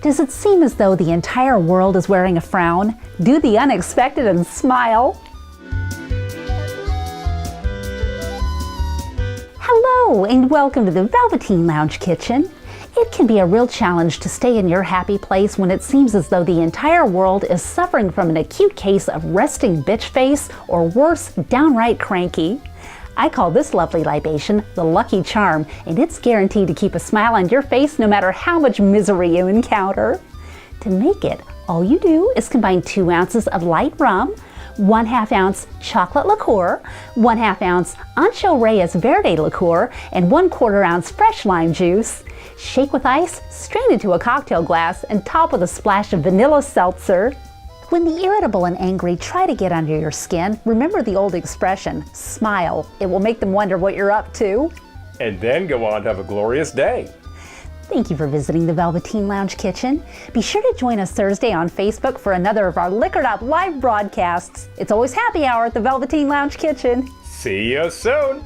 Does it seem as though the entire world is wearing a frown? Do the unexpected and smile. Hello and welcome to the Velveteen Lounge Kitchen. It can be a real challenge to stay in your happy place when it seems as though the entire world is suffering from an acute case of resting bitch face or worse, downright cranky. I call this lovely libation the Lucky Charm, and it's guaranteed to keep a smile on your face no matter how much misery you encounter. To make it, all you do is combine 2 ounces of light rum, 1/2 ounce chocolate liqueur, 1/2 ounce Ancho Reyes Verde liqueur, and 1/4 ounce fresh lime juice. Shake with ice, strain into a cocktail glass, and top with a splash of vanilla seltzer. When the irritable and angry try to get under your skin, remember the old expression, smile. It will make them wonder what you're up to. And then go on to have a glorious day. Thank you for visiting the Velveteen Lounge Kitchen. Be sure to join us Thursday on Facebook for another of our Liquored Up live broadcasts. It's always happy hour at the Velveteen Lounge Kitchen. See you soon.